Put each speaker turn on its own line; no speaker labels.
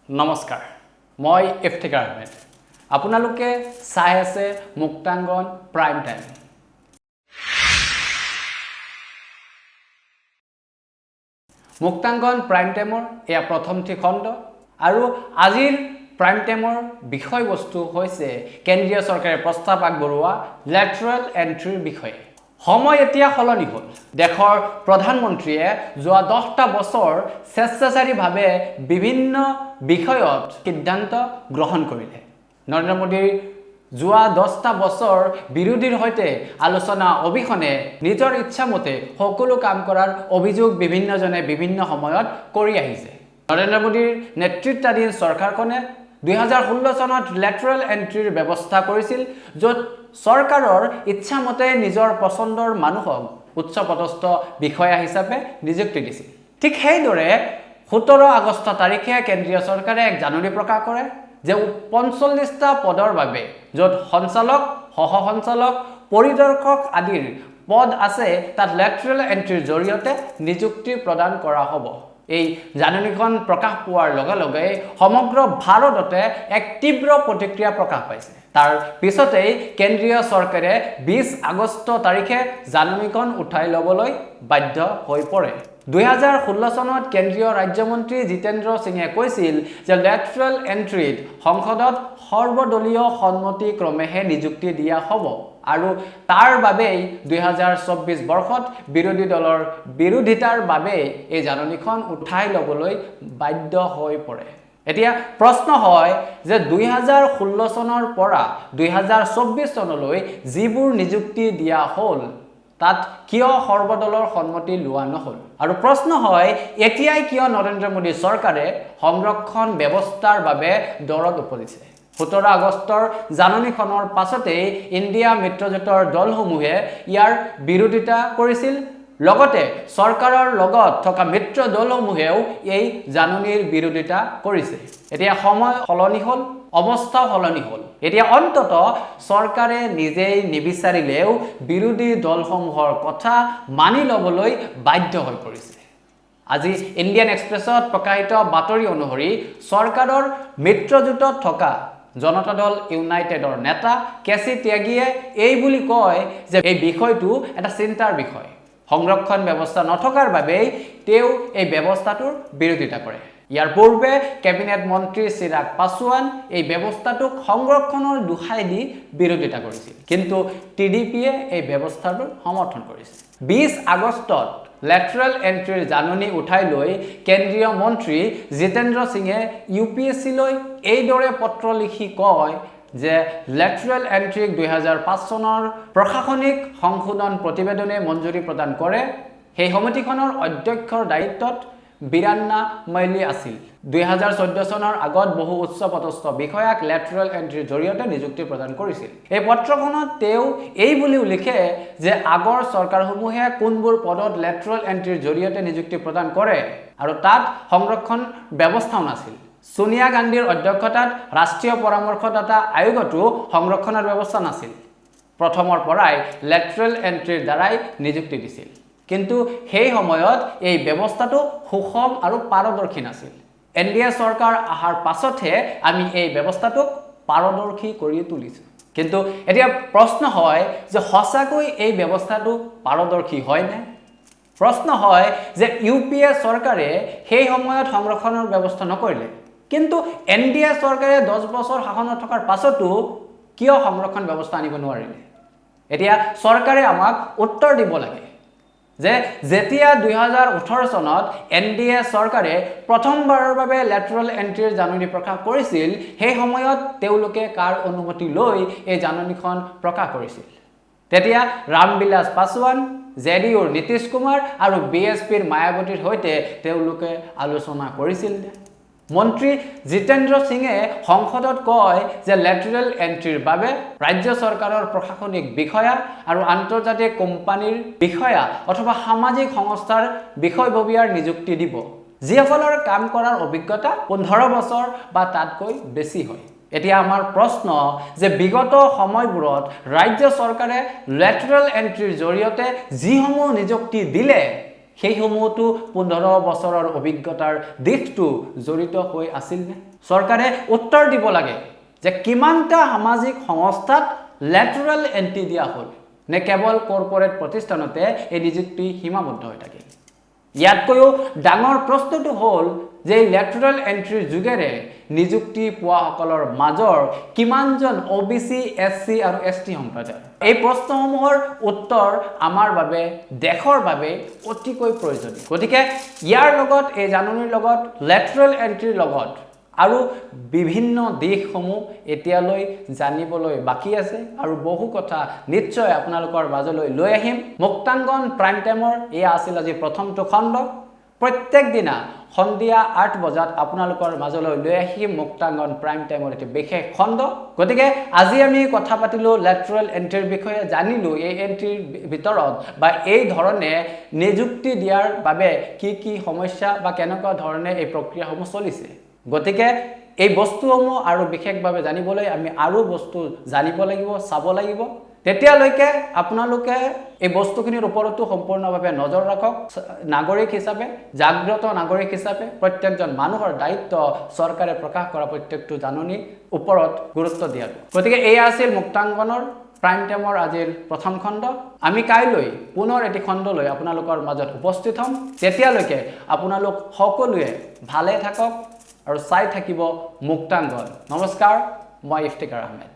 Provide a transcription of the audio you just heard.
নমস্কাৰ মই ইফতিকাৰ আহমেদ আপোনালোকে চাই আছে মুক্তাংগন প্ৰাইম টাইম মুক্তাংগন প্ৰাইম টাইমৰ এয়া প্ৰথমটি খণ্ড আৰু আজিৰ প্ৰাইম টাইমৰ বিষয়বস্তু হৈছে কেন্দ্ৰীয় চৰকাৰে প্ৰস্তাৱ আগবঢ়োৱা লেটাৰেল এন্ট্ৰিৰ বিষয়ে সময় এতিয়া সলনি হ'ল দেশৰ প্ৰধানমন্ত্ৰীয়ে যোৱা 10টা বছৰ স্বেচ্ছাচাৰীভাৱে বিভিন্ন বিষয়ত সিদ্ধান্ত গ্ৰহণ কৰিলে নৰেন্দ্ৰ মোদীৰ যোৱা 10টা বছৰ বিৰোধীৰ সৈতে আলোচনা অবিহনে নিজৰ ইচ্ছামতে সকলো কাম কৰাৰ অভিযোগ বিভিন্নজনে বিভিন্ন সময়ত কৰি আহিছে নৰেন্দ্ৰ মোদীৰ নেতৃত্বাধীন চৰকাৰখনে 2016 চনত লেটাৰেল এন্ট্ৰিৰ ব্যৱস্থা কৰিছিল য'ত চৰকাৰৰ ইচ্ছামতে নিজৰ পছন্দৰ মানুহক উচ্চপদস্থ বিষয়া হিচাপে নিযুক্তি দিছিল ঠিক সেইদৰে 17 আগষ্ট তাৰিখে কেন্দ্ৰীয় চৰকাৰে এক জাননী প্ৰকাশ কৰে যে 45টা পদৰ বাবে য'ত সঞ্চালক সহ সঞ্চালক পৰিদৰ্শক আদিৰ পদ আছে তাত লেটাৰেল এন্ট্ৰিৰ জৰিয়তে নিযুক্তি প্ৰদান কৰা হ'ব এই জাননীখন প্ৰকাশ পোৱাৰ লগে লগে সমগ্ৰ ভাৰততে এক তীব্ৰ প্ৰতিক্ৰিয়া প্ৰকাশ পাইছে তাৰ পিছতেই কেন্দ্ৰীয় চৰকাৰে 20 আগষ্ট তাৰিখে জাননীখন উঠাই ল'বলৈ বাধ্য হৈ পৰে 2016 চনত কেন্দ্ৰীয় ৰাজ্যমন্ত্ৰী জিতেন্দ্ৰ সিঙে কৈছিল যে লেটাৰেল এন্ট্ৰিত সংসদত সৰ্বদলীয় সন্মতি ক্ৰমেহে নিযুক্তি দিয়া হ'ব আৰু তাৰ বাবেই 2024 বৰ্ষত বিৰোধী দলৰ বিৰোধিতাৰ বাবে এই জাননীখন উঠাই ল'বলৈ বাধ্য হৈ পৰে এতিয়া প্ৰশ্ন হয় যে 2016 চনৰ পৰা 2024 চনলৈ যিবোৰ নিযুক্তি দিয়া হ'ল তাত কিয় সৰ্বদলৰ সন্মতি লোৱা নহল আৰু প্ৰশ্ন হয় এতিয়াই কিয় নৰেন্দ্ৰ মোদী চৰকাৰে সংৰক্ষণ ব্যৱস্থাৰ বাবে দৰত উপজিছে 17 আগষ্টৰ জাননীখনৰ পাছতেই ইণ্ডিয়া মিত্ৰজোঁটৰ দলসমূহে ইয়াৰ বিৰোধিতা কৰিছিল লগতে চৰকাৰৰ লগত থকা মিত্ৰ দলসমূহেও এই জাননীৰ বিৰোধিতা কৰিছে এতিয়া সময় সলনি হ'ল অৱস্থা সলনি হ'ল এতিয়া অন্তত চৰকাৰে নিজেই নিবিচাৰিলেও বিৰোধী দলসমূহৰ কথা মানি ল'বলৈ বাধ্য হৈ পৰিছে আজি ইণ্ডিয়ান এক্সপ্ৰেছত প্ৰকাশিত বাতৰি অনুসৰি চৰকাৰৰ মিত্ৰজোঁটত থকা জনতা দল ইউনাইটেডৰ নেতা কেচি ত্যাগীয়ে এই বুলি কয় যে এই বিষয়টো এটা চিন্তাৰ বিষয় সংৰক্ষণ ব্যৱস্থা নথকাৰ বাবেই তেওঁ এই ব্যৱস্থাটোৰ বিৰোধিতা কৰে ইয়াৰ পূৰ্বে কেবিনেট মন্ত্ৰী চিৰাগ পাছোৱান এই ব্যৱস্থাটোক সংৰক্ষণৰ দোহাই দি বিৰোধিতা কৰিছিল কিন্তু টিডিপিয়ে এই ব্যৱস্থাটোৰ সমৰ্থন কৰিছিল 20 আগষ্টত লেটাৰেল এন্ট্ৰিৰ জাননী উঠাই লৈ কেন্দ্ৰীয় মন্ত্ৰী জিতেন্দ্ৰ সিঙে ইউপিএছচিলৈ এইদৰে পত্ৰ লিখি কয় যে লেটাৰেল এন্ট্ৰিক 2005 চনৰ প্ৰশাসনিক সংশোধন প্ৰতিবেদনে মঞ্জুৰি প্ৰদান কৰে সেই সমিতিখনৰ অধ্যক্ষৰ দায়িত্বত বিৰান্না মৈলী আছিল 2014 চনৰ আগত বহু উচ্চপদস্থ বিষয়াক লেটাৰেল এন্ট্ৰিৰ জৰিয়তে নিযুক্তি প্ৰদান কৰিছিল এই পত্ৰখনত তেওঁ এই বুলিও লিখে যে আগৰ চৰকাৰসমূহে কোনবোৰ পদত লেটাৰেল এন্ট্ৰিৰ জৰিয়তে নিযুক্তি প্ৰদান কৰে আৰু তাত সংৰক্ষণ ব্যৱস্থাও নাছিল সোনিয়া গান্ধীৰ অধ্যক্ষতাত ৰাষ্ট্ৰীয় পৰামৰ্শদাতা আয়োগতো সংৰক্ষণৰ ব্যৱস্থা নাছিল প্ৰথমৰ পৰাই লেটাৰেল এন্ট্ৰিৰ দ্বাৰাই নিযুক্তি দিছিল কিন্তু সেই সময়ত এই ব্যৱস্থাটো সুষম আৰু পাৰদৰ্শী নাছিল এনডিএ চৰকাৰ আহাৰ পাছতহে আমি এই ব্যৱস্থাটোক পাৰদৰ্শী কৰি তুলিছো কিন্তু এতিয়া প্ৰশ্ন হয় যে সঁচাকৈ এই ব্যৱস্থাটো পাৰদৰ্শী হয়নে প্ৰশ্ন হয় যে ইউপিএ চৰকাৰে সেই সময়ত সংৰক্ষণৰ ব্যৱস্থা নকৰিলে কিন্তু এনডিএ চৰকাৰে 10 বছৰ শাসনত থকাৰ পাছতো কিয় সংৰক্ষণ ব্যৱস্থা আনিব নোৱাৰিলে এতিয়া চৰকাৰে আমাক উত্তৰ দিব লাগে যে যেতিয়া 2018 চনত এনডিএ চৰকাৰে প্ৰথমবাৰৰ বাবে লেটাৰেল এন্ট্ৰিৰ জাননী প্ৰকাশ কৰিছিল সেই সময়ত তেওঁলোকে কাৰ অনুমতি লৈ এই জাননীখন প্ৰকাশ কৰিছিল তেতিয়া ৰামবিলাস পাছোৱান জেডিউৰ নীতিশ কুমাৰ আৰু বিএছপিৰ মায়াৱতীৰ সৈতে তেওঁলোকে আলোচনা কৰিছিল মন্ত্ৰী জিতেন্দ্ৰ সিঙে সংসদত কয় যে লেটাৰেল এন্ট্ৰিৰ বাবে ৰাজ্য চৰকাৰৰ প্ৰশাসনিক বিষয়া আৰু আন্তৰ্জাতিক কোম্পানীৰ বিষয়া অথবা সামাজিক সংস্থাৰ বিষয়ববীয়াৰ নিযুক্তি দিব যিসকলৰ কাম কৰাৰ অভিজ্ঞতা 15 বছৰ বা তাতকৈ বেছি হয় এতিয়া আমাৰ প্ৰশ্ন যে বিগত সময়বোৰত ৰাজ্য চৰকাৰে লেটাৰেল এন্ট্ৰিৰ জৰিয়তে যিসমূহ নিযুক্তি দিলে সেইসমূহতো 15 বছৰৰ অভিজ্ঞতাৰ দিশটো জড়িত হৈ আছিল নে চৰকাৰে উত্তৰ দিব লাগে যে কিমানটা সামাজিক সংস্থাত লেটাৰেল এন্ট্ৰি দিয়া হ'ল নে কেৱল কৰ্পোৰেট প্ৰতিষ্ঠানতে এই নিযুক্তি সীমাবদ্ধ হৈ থাকে ইয়াতকৈও ডাঙৰ প্ৰশ্নটো হ'ল যে লেটাৰেল এন্ট্ৰিৰ যোগেৰে নিযুক্তি পোৱাসকলৰ মাজৰ কিমানজন OBC SC আৰু ST সম্প্ৰদায় এই প্ৰশ্নসমূহৰ উত্তৰ আমাৰ বাবে দেশৰ বাবে অতিকৈ প্ৰয়োজনীয় গতিকে ইয়াৰ লগত এই জাননীৰ লগত লেটাৰেল এন্ট্ৰিৰ লগত আৰু বিভিন্ন দিশসমূহ এতিয়ালৈ জানিবলৈ বাকি আছে আৰু বহু কথা নিশ্চয় আপোনালোকৰ মাজলৈ লৈ আহিম মুক্তাংগন প্ৰাইম টাইমৰ এয়া আছিল আজি প্ৰথমটো খণ্ড প্ৰত্যেক দিনা সন্ধিয়া 8 বজাত আপোনালোকৰ মাজলৈ লৈ আহিম মুক্তাংগন প্ৰাইম টাইমৰ এটি বিশেষ খণ্ড গতিকে আজি আমি কথা পাতিলো লেটাৰেল এন্ট্ৰিৰ বিষয়ে জানিলো এই এন্ট্ৰিৰ ভিতৰত বা এই ধৰণে নিযুক্তি দিয়াৰ বাবে কি সমস্যা বা কেনেকুৱা ধৰণে এই প্ৰক্ৰিয়াসমূহ চলিছে গতিকে এই বস্তুসমূহ আৰু বিশেষভাৱে জানিবলৈ আমি আৰু বস্তু জানিব লাগিব চাব লাগিব তেতিয়ালৈকে আপোনালোকে এই বস্তুখিনিৰ ওপৰতো সম্পূৰ্ণভাৱে নজৰ ৰাখক নাগৰিক হিচাপে জাগ্ৰত নাগৰিক হিচাপে প্ৰত্যেকজন মানুহৰ দায়িত্ব চৰকাৰে প্ৰকাশ কৰা প্ৰত্যেকটো জাননীৰ ওপৰত গুৰুত্ব দিয়া গতিকে এয়া আছিল মুক্তাংগনৰ প্ৰাইম টাইমৰ আজিৰ প্ৰথম খণ্ড আমি কাইলৈ পুনৰ এটি খণ্ড লৈ আপোনালোকৰ মাজত উপস্থিত হ'ম তেতিয়ালৈকে আপোনালোক সকলোৱে ভালে থাকক আৰু চাই থাকিব মুক্তাংগন নমস্কাৰ মই ইফতিকাৰ আহমেদ